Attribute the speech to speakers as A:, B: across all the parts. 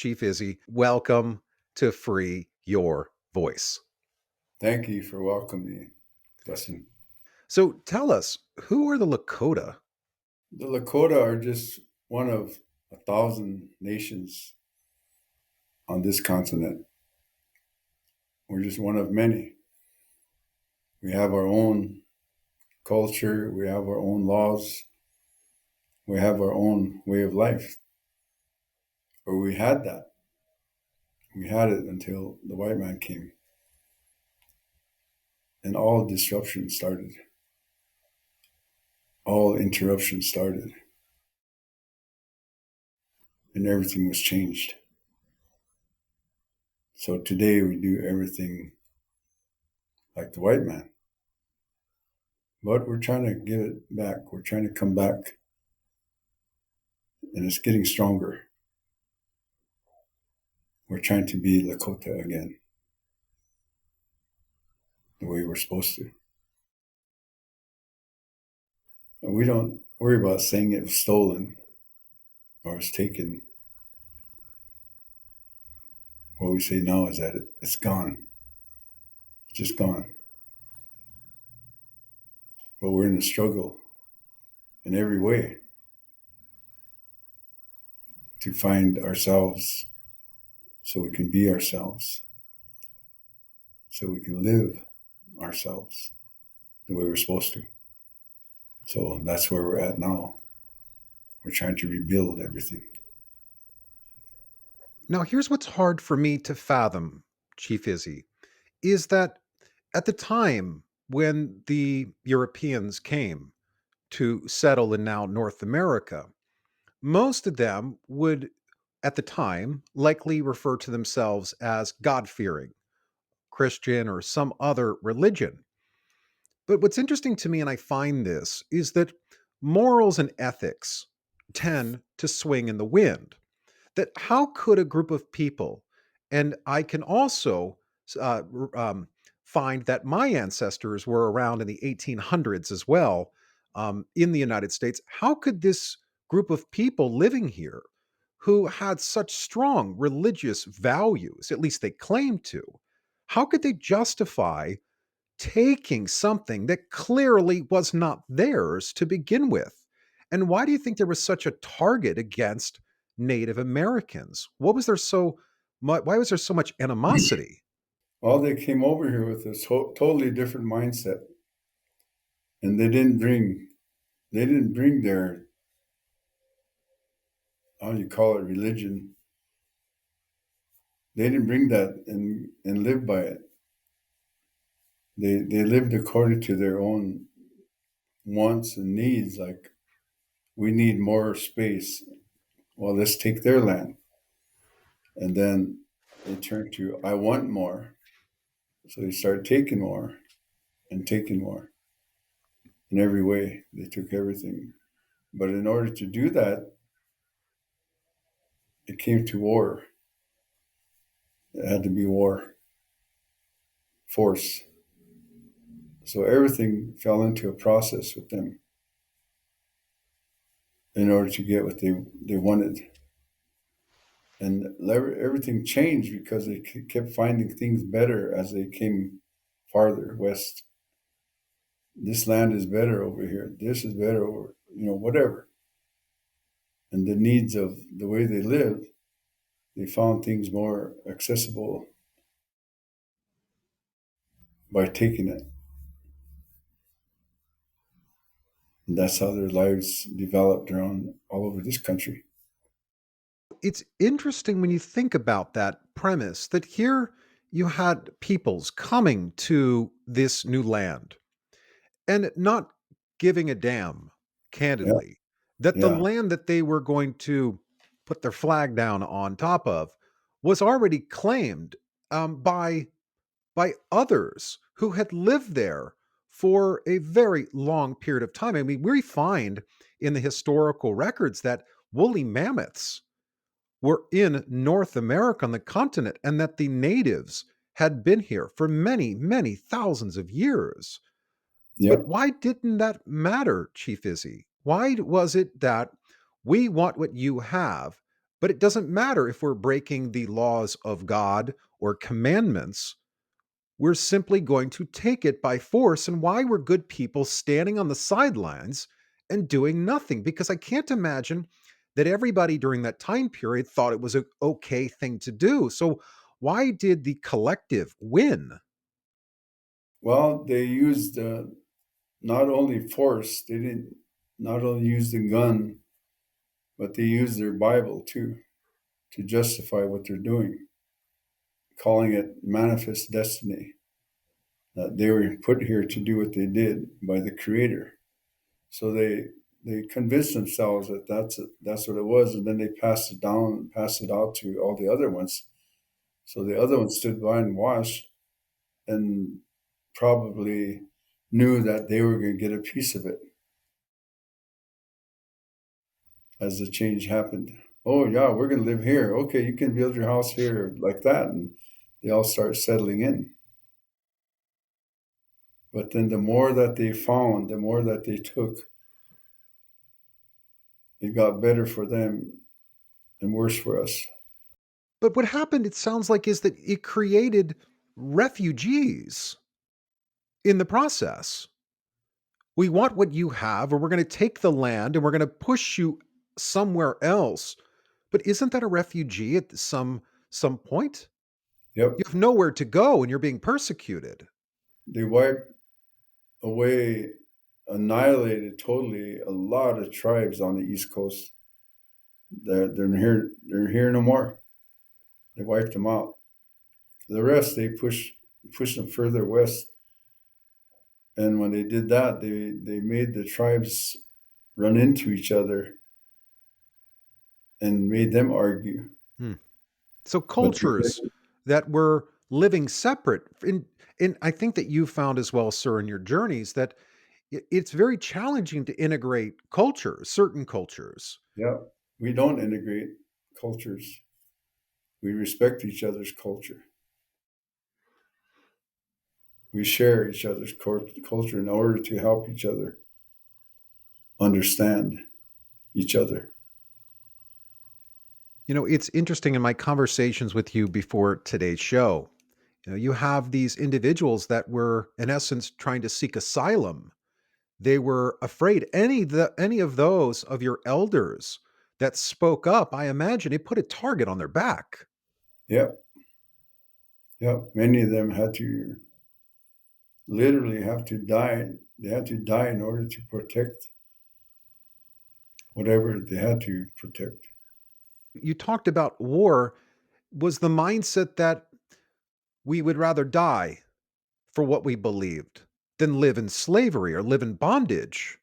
A: Chief Izzy. Welcome to Free Your Voice.
B: Thank you for welcoming me, Dustin.
A: So tell us, who are the Lakota?
B: The Lakota are just one of 1,000 nations on this continent. We're just one of many. We have our own culture, we have our own laws, we have our own way of life. Or we had that. We had it until the white man came. And all disruption started. All interruption started. And everything was changed. So today we do everything like the white man. But we're trying to get it back. We're trying to come back. And it's getting stronger. We're trying to be Lakota again, the way we're supposed to. And we don't worry about saying it was stolen or it's taken. What we say now is that it's gone. It's just gone. But we're in a struggle in every way to find ourselves so we can be ourselves, so we can live ourselves the way we're supposed to. So that's where we're at now. We're trying to rebuild everything.
A: Now, here's what's hard for me to fathom, Chief Izzy, is that at the time when the Europeans came to settle in now North America, most of them would, at the time, likely refer to themselves as God-fearing, Christian, or some other religion. But what's interesting to me, and I find this, is that morals and ethics tend to swing in the wind. That how could a group of people, and I can also find that my ancestors were around in the 1800s as well in the United States, how could this group of people living here who had such strong religious values, at least they claimed to, how could they justify taking something that clearly was not theirs to begin with? And why do you think there was such a target against Native Americans? What was there so much? Why was there so much animosity?
B: Well, they came over here with a totally different mindset, and they didn't bring their, how do you call it, religion. They didn't bring that and live by it. They lived according to their own wants and needs. Like, we need more space. Well, let's take their land. And then they turned to, I want more. So they started taking more and taking more in every way. They took everything. But in order to do that, it came to war. It had to be war, force. So everything fell into a process with them in order to get what they wanted. And everything changed because they kept finding things better as they came farther west. This land is better over here. This is better over, whatever. And the needs of the way they live, they found things more accessible by taking it. And that's how their lives developed around all over this country.
A: It's interesting when you think about that premise that here you had peoples coming to this new land and not giving a damn,
B: Yeah,
A: candidly, that the
B: yeah,
A: land that they were going to put their flag down on top of was already claimed by others who had lived there for a very long period of time. I mean, we find in the historical records that woolly mammoths were in North America on the continent and that the natives had been here for many, many thousands of years. But
B: yep.
A: why didn't that matter, Chief Izzy? Why was it that we want what you have, But it doesn't matter if we're breaking the laws of God or commandments. We're simply going to take it by force. And why were good people standing on the sidelines and doing nothing? Because I can't imagine that everybody during that time period thought it was an okay thing to do. So why did the collective win?
B: Well, they used not only force, they didn't not only use the gun, but they used their Bible too to justify what they're doing, calling it manifest destiny, that they were put here to do what they did by the Creator. So they convinced themselves that that's what it was, and then they passed it down and passed it out to all the other ones. So the other ones stood by and watched, and probably knew that they were going to get a piece of it as the change happened. Oh yeah, we're going to live here. Okay, you can build your house here like that, and they all start settling in. But then the more that they found, the more that they took, it got better for them and worse for us.
A: But what happened, it sounds like, is that it created refugees in the process. We want what you have, or we're going to take the land and we're going to push you somewhere else. But isn't that a refugee at some point? You
B: Yep,
A: have nowhere to go and you're being persecuted.
B: they wiped away, annihilated totally a lot of tribes on the East Coast. They're here. They're here no more. They wiped them out. The rest they pushed them further west. And when they did that, they made the tribes run into each other and made them argue.
A: Hmm. So
B: But
A: cultures that were living separate, and I think that you found as well, sir, in your journeys that it's very challenging to integrate cultures, certain cultures.
B: yeah, we don't integrate cultures. We respect each other's culture. We share each other's culture in order to help each other understand each other.
A: It's interesting in my conversations with you before today's show. You have these individuals that were, in essence, trying to seek asylum. They were afraid. Any of those of your elders that spoke up, I imagine it put a target on their back.
B: Yeah, yeah. Many of them had to literally have to die. They had to die in order to protect whatever they had to protect.
A: You talked about war. Was the mindset that we would rather die for what we believed than live in slavery or live in bondage?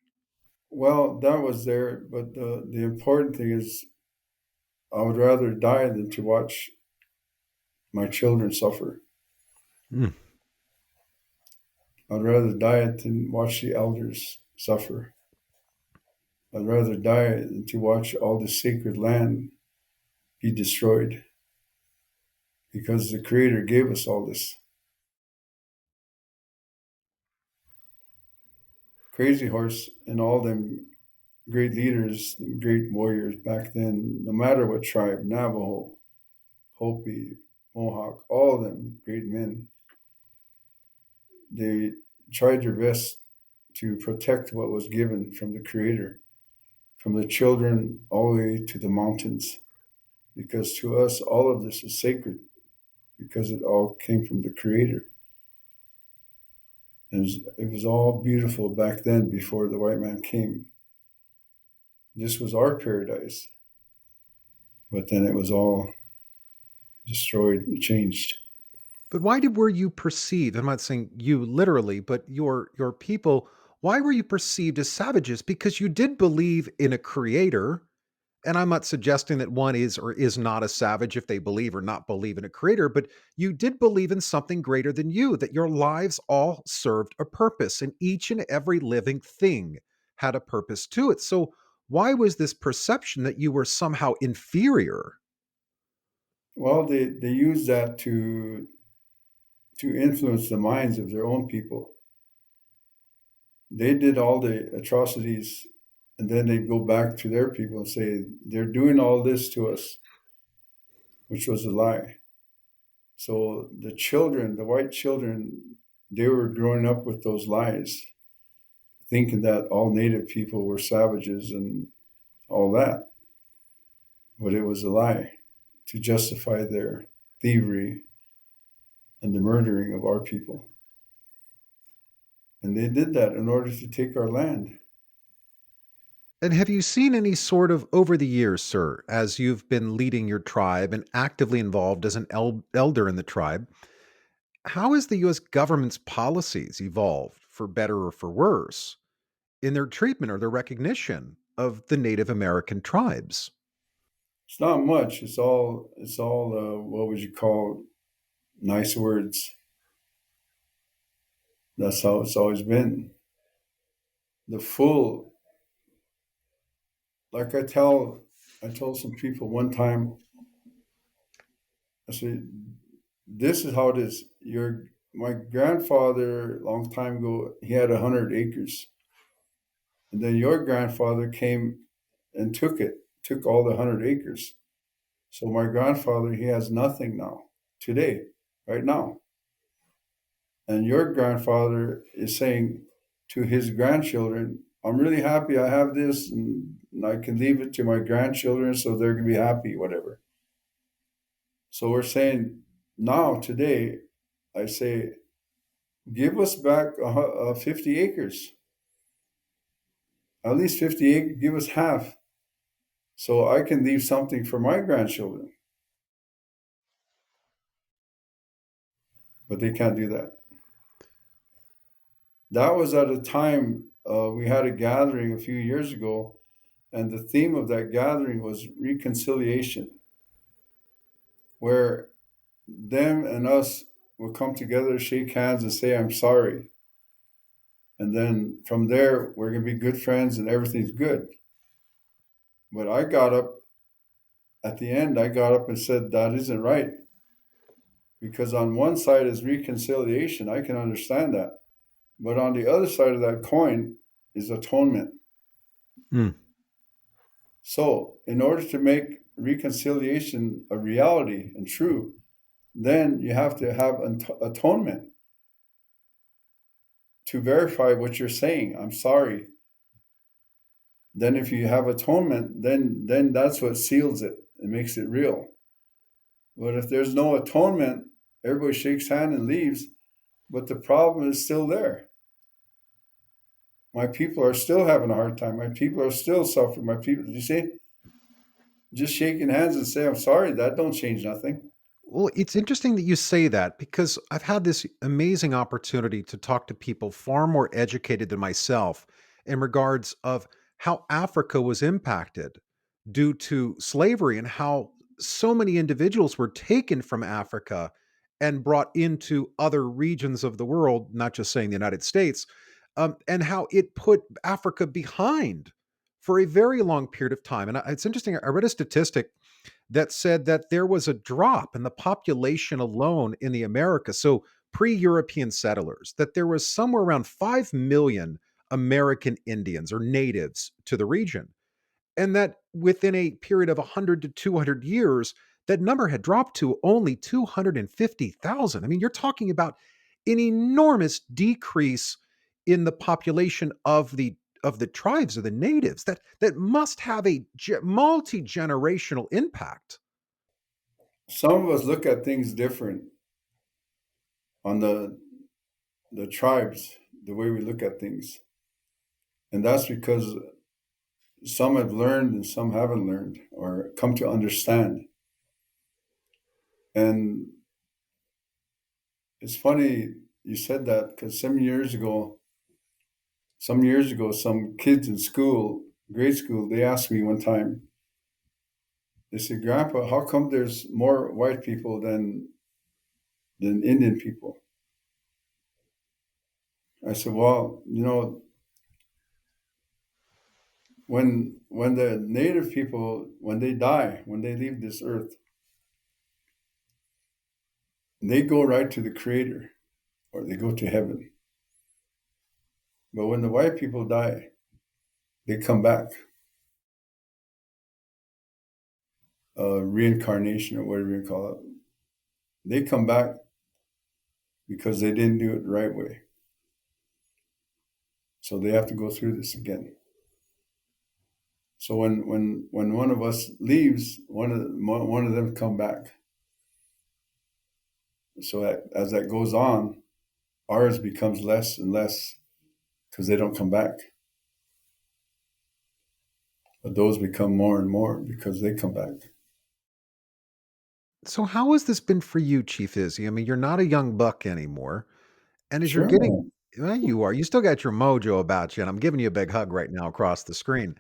B: Well, that was there, but the important thing is I would rather die than to watch my children suffer.
A: Mm.
B: I'd rather die than watch the elders suffer. I'd rather die than to watch all the sacred land be destroyed because the Creator gave us all this. Crazy Horse and all them great leaders, great warriors back then, no matter what tribe, Navajo, Hopi, Mohawk, all of them great men, they tried their best to protect what was given from the Creator, from the children all the way to the mountains. Because to us, all of this is sacred because it all came from the Creator. It was all beautiful back then before the white man came. This was our paradise, but then it was all destroyed and changed.
A: But why were you perceived? I'm not saying you literally, but your people. Why were you perceived as savages? Because you did believe in a creator, and I'm not suggesting that one is or is not a savage if they believe or not believe in a creator, but you did believe in something greater than you, that your lives all served a purpose, and each and every living thing had a purpose to it. So why was this perception that you were somehow inferior?
B: Well, they used that to influence the minds of their own people. They did all the atrocities, and then they go back to their people and say they're doing all this to us. which was a lie. So the children, the white children, they were growing up with those lies, thinking that all native people were savages and all that. But it was a lie to justify their thievery and the murdering of our people. And they did that in order to take our land.
A: And have you seen any sort of over the years, sir, as you've been leading your tribe and actively involved as an elder in the tribe, how has the US government's policies evolved for better or for worse in their treatment or their recognition of the Native American tribes?
B: It's not much. It's all what would you call nice words. That's how it's always been. The full, like I told some people one time. I said, "This is how it is. My grandfather, a long time ago, he had 100 acres, and then your grandfather came and took all the 100 acres. So my grandfather, he has nothing now, today, right now. And your grandfather is saying to his grandchildren, I'm really happy I have this and I can leave it to my grandchildren so they're going to be happy, whatever. So we're saying now, today, I say, give us back 50 acres, at least 50 acres, give us half so I can leave something for my grandchildren. But they can't do that. That was at a time we had a gathering a few years ago, and the theme of that gathering was reconciliation, where them and us will come together, shake hands, and say, I'm sorry. And then from there, we're going to be good friends and everything's good. But I got up at the end, I got up and said, that isn't right. Because on one side is reconciliation. I can understand that. But on the other side of that coin is atonement.
A: Hmm.
B: So, in order to make reconciliation a reality and true, then you have to have atonement to verify what you're saying. I'm sorry. Then, if you have atonement, then that's what seals it. It makes it real. But if there's no atonement, everybody shakes hand and leaves. But the problem is still there. My people are still having a hard time. My people are still suffering. My people, you see, just shaking hands and say I'm sorry, that don't change nothing.
A: Well, it's interesting that you say that because I've had this amazing opportunity to talk to people far more educated than myself in regards of how Africa was impacted due to slavery and how so many individuals were taken from Africa and brought into other regions of the world, not just saying the United States, and how it put Africa behind for a very long period of time. And it's interesting. I read a statistic that said that there was a drop in the population alone in the Americas. So pre-European settlers, that there was somewhere around 5 million American Indians or natives to the region. And that within a period of 100 to 200 years, that number had dropped to only 250,000. I mean, you're talking about an enormous decrease in the population of the tribes or the natives that must have a multi-generational impact.
B: Some of us look at things different on the tribes, the way we look at things. And that's because some have learned and some haven't learned or come to understand. And it's funny you said that because some kids in school, grade school, they asked me one time, they said, Grandpa, how come there's more white people than Indian people? I said, well, when the native people, when they die, when they leave this earth, they go right to the creator or they go to heaven. But when the white people die, they come back. reincarnation or whatever you call it, they come back because they didn't do it the right way. So they have to go through this again. So when one of us leaves, one of them come back. So as that goes on, ours becomes less and less because they don't come back. But those become more and more because they come back.
A: So how has this been for you, Chief Izzy? I mean, you're not a young buck anymore. And as you're getting
B: Sure.
A: well, you are. You still got your mojo about you, and I'm giving you a big hug right now across the screen.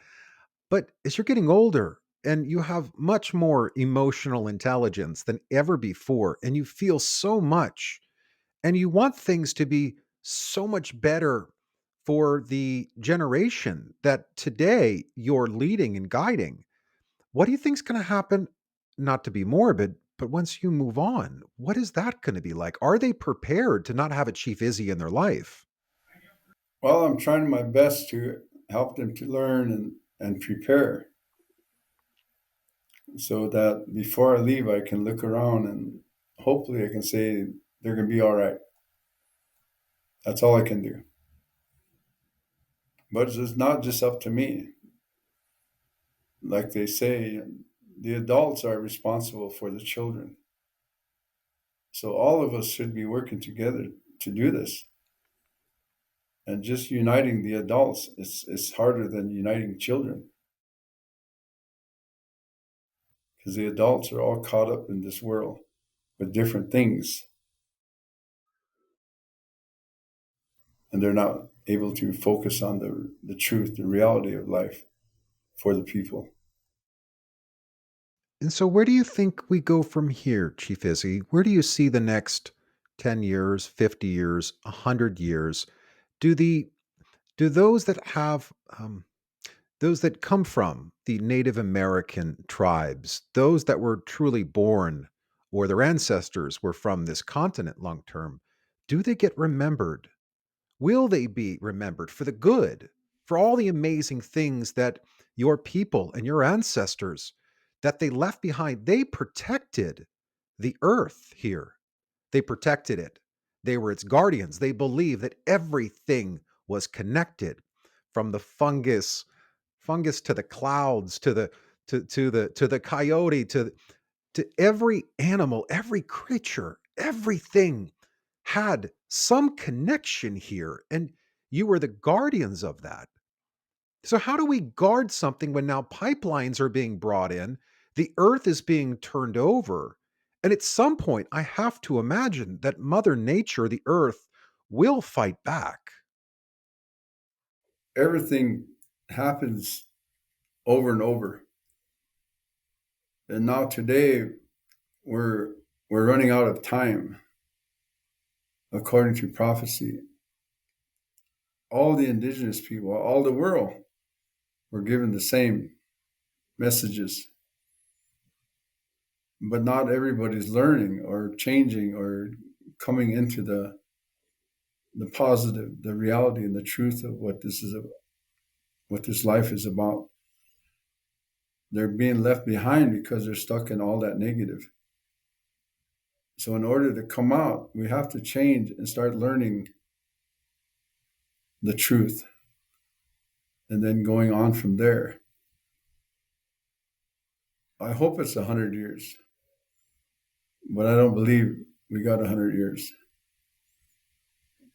A: But as you're getting older and you have much more emotional intelligence than ever before, and you feel so much, and you want things to be so much better for the generation that today you're leading and guiding, what do you think's going to happen? Not to be morbid, but once you move on, what is that going to be like? Are they prepared to not have a Chief Izzy in their life?
B: Well, I'm trying my best to help them to learn and prepare so that before I leave, I can look around and hopefully I can say they're going to be all right. That's all I can do. But it's not just up to me. Like they say, the adults are responsible for the children. So all of us should be working together to do this. And just uniting the adults is harder than uniting children because the adults are all caught up in this world with different things and they're not able to focus on the truth, the reality of life for the people.
A: And so, where do you think we go from here, Chief Izzy? Where do you see the next 10 years, 50 years, 100 years? Do the do those that have those that come from the Native American tribes, those that were truly born or their ancestors were from this continent long term, do they get remembered? Will they be remembered for the good, for all the amazing things that your people and your ancestors that they left behind? They protected the earth here. They protected it. They were its guardians. They believed that everything was connected from the fungus to the clouds to the coyote to every animal, every creature, everything had some connection here, and you were the guardians of that. So, how do we guard something when now pipelines are being brought in, the earth is being turned over, and at some point, I have to imagine that Mother Nature, the earth, will fight back.
B: Everything happens over and over. And now today we're we're running out of time according to prophecy. All the indigenous people, all the world were given the same messages, but not everybody's learning or changing or coming into the positive, the reality and the truth of what this life is about. They're being left behind because they're stuck in all that negative. So in order to come out, we have to change and start learning the truth and then going on from there. I hope it's 100 years, but I don't believe we got 100 years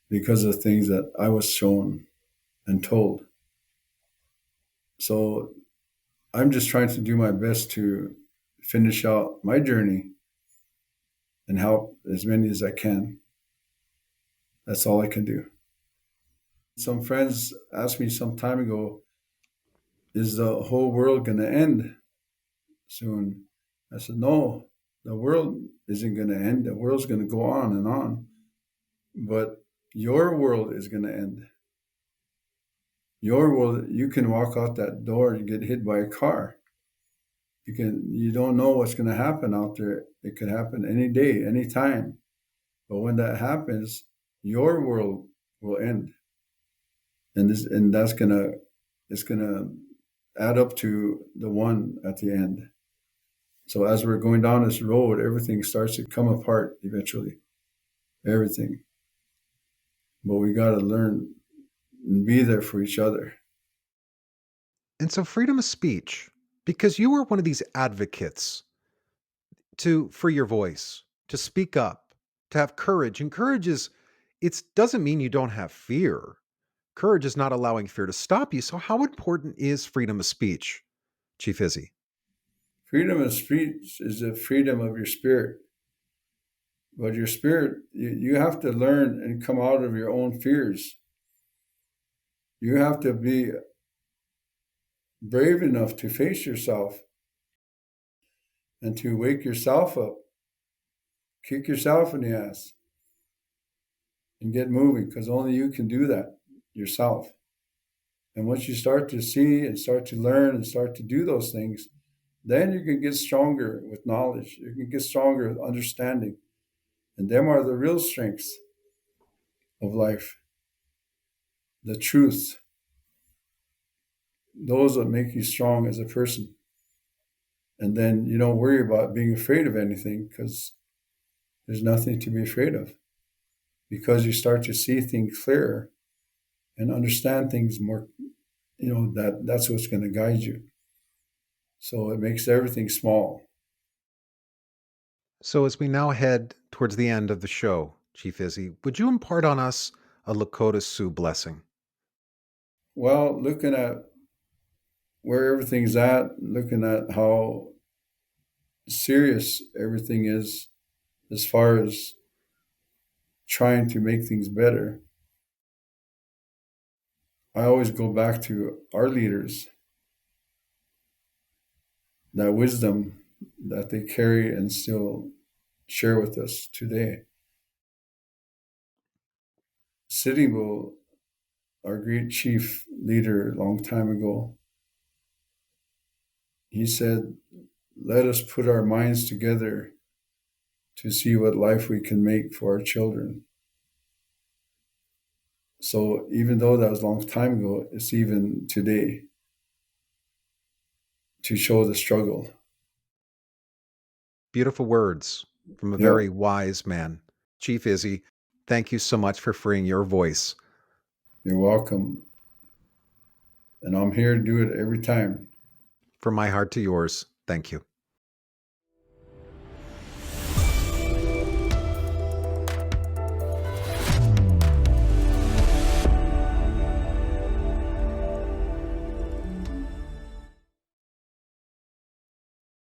B: because of things that I was shown and told. So I'm just trying to do my best to finish out my journey and help as many as I can. That's all I can do. Some friends asked me some time ago, is the whole world going to end soon? I said, no, the world isn't going to end. The world's going to go on and on. But your world is going to end. Your world, you can walk out that door and get hit by a car. You don't know what's going to happen out there. It could happen any day, any time. But when that happens, your world will end. And that's gonna it's gonna add up to the one at the end. So as we're going down this road, everything starts to come apart eventually. Everything. But we got to learn and be there for each other.
A: And so freedom of speech, because you are one of these advocates to free your voice, to speak up, to have courage. And courage is it doesn't mean you don't have fear. Courage is not allowing fear to stop you. So how important is freedom of speech, Chief Izzy?
B: Freedom of speech is the freedom of your spirit. But your spirit, you have to learn and come out of your own fears. You have to be brave enough to face yourself and to wake yourself up, kick yourself in the ass, and get moving because only you can do that yourself. And once you start to see and start to learn and start to do those things, then you can get stronger with knowledge. You can get stronger with understanding. And them are the real strengths of life. The truth. Those that make you strong as a person. And then you don't worry about being afraid of anything because there's nothing to be afraid of. Because you start to see things clearer and understand things more, that's what's going to guide you. So it makes everything small.
A: So as we now head towards the end of the show, Chief Izzy, would you impart on us a Lakota Sioux blessing?
B: Well, looking at where everything's at, looking at how serious everything is as far as trying to make things better, I always go back to our leaders, that wisdom that they carry and still share with us today. Sitting Bull, our great chief leader a long time ago, he said, let us put our minds together to see what life we can make for our children. So even though that was a long time ago, it's even today to show the struggle.
A: Beautiful words from a
B: Yep,
A: very wise man. Chief Izzy, thank you so much for freeing your voice.
B: you're welcome. And I'm here to do it every time.
A: From my heart to yours, thank you.